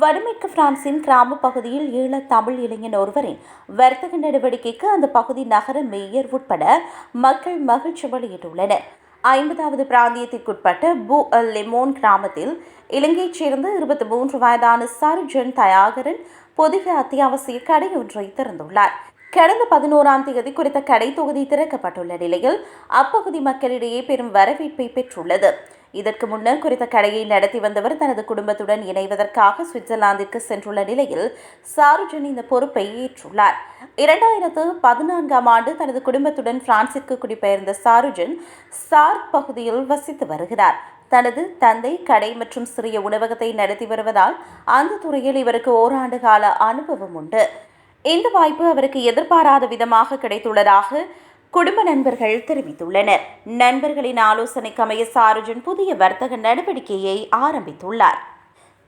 வடமேற்கு பிரான்சின் கிராம பகுதியில் ஈழத் தமிழ் இளைஞன் ஒருவரின் வர்த்தக நடவடிக்கைக்கு அந்த பகுதி நகர மேயர் உட்பட மக்கள் மகிழ்ச்சி வெளியிட்டுள்ளனர். 50வது பிராந்தியத்திற்குட்பட்ட பூ லெமோன் கிராமத்தில் இலங்கையைச் சேர்ந்த 23 வயதான சர்ஜன் தயாகரன் புதிய அத்தியாவசிய கடை ஒன்றை திறந்துள்ளார். கடந்த 11ஆம் தேதி குறித்த கடை தொகுதி திறக்கப்பட்டுள்ள நிலையில் அப்பகுதி மக்களிடையே பெரும் வரவேற்பை பெற்றுள்ளது. இதற்கு முன்னர் குறித்த கடையை நடத்தி வந்தவர் தனது குடும்பத்துடன் இணைவதற்காக சுவிட்சர்லாந்திற்கு சென்றுள்ள நிலையில் சாருஜன் இந்த பொறுப்பை ஏற்றுள்ளார். 2014ஆம் ஆண்டு தனது குடும்பத்துடன் பிரான்சிற்கு குடிபெயர்ந்த சாருஜன் சார்க் பகுதியில் வசித்து வருகிறார். தனது தந்தை கடை மற்றும் சிறிய உணவகத்தை நடத்தி வருவதால் அந்த துறையில் இவருக்கு ஓராண்டு கால அனுபவம் உண்டு. இந்த வாய்ப்பு அவருக்கு எதிர்பாராத விதமாக கிடைத்துள்ளதாக குடும்ப நண்பர்கள் தெரிவித்துள்ளனர். நண்பர்களின் ஆலோசனைக்கு அமைய சாருஜன் புதிய வர்த்தக நடவடிக்கையை ஆரம்பித்துள்ளார்.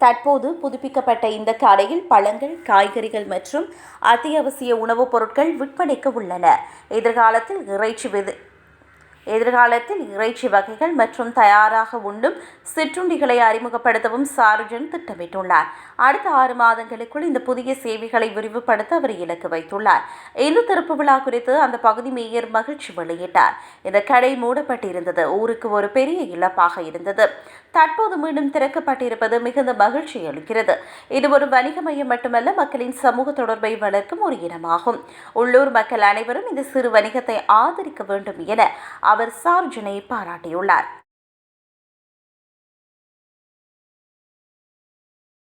தற்போது புதுப்பிக்கப்பட்ட இந்த கடையில் பழங்கள், காய்கறிகள் மற்றும் அத்தியாவசிய உணவுப் பொருட்கள் விற்பனைக்கு உள்ளன. எதிர்காலத்தில் இறைச்சி வகைகள் மற்றும் தயாராக உண்ணும் சிற்றுண்டிகளை அறிமுகப்படுத்தவும் சாருஜன் திட்டமிட்டுள்ளார். அடுத்த 6 மாதங்களுக்குள் இந்த புதிய சேவைகளை விரிவுபடுத்த அவர் இலக்கு வைத்துள்ளார். இந்த திறப்பு விழா குறித்து அந்த பகுதி மேயர் மகிழ்ச்சி வெளியிட்டார். இந்த கடை மூடப்பட்டிருந்தது ஊருக்கு ஒரு பெரிய இழப்பாக இருந்தது. தற்போது மீண்டும் திறக்கப்பட்டிருப்பது மிகுந்த மகிழ்ச்சி அளிக்கிறது. இது ஒரு வணிக மையம் மட்டுமல்ல, மக்களின் சமூக தொடர்பை வளர்க்கும் ஒரு இடமாகும். உள்ளூர் மக்கள் அனைவரும் இந்த சிறு வணிகத்தை ஆதரிக்க வேண்டும் என அவர் சார்ஜனை பாராட்டியுள்ளார்.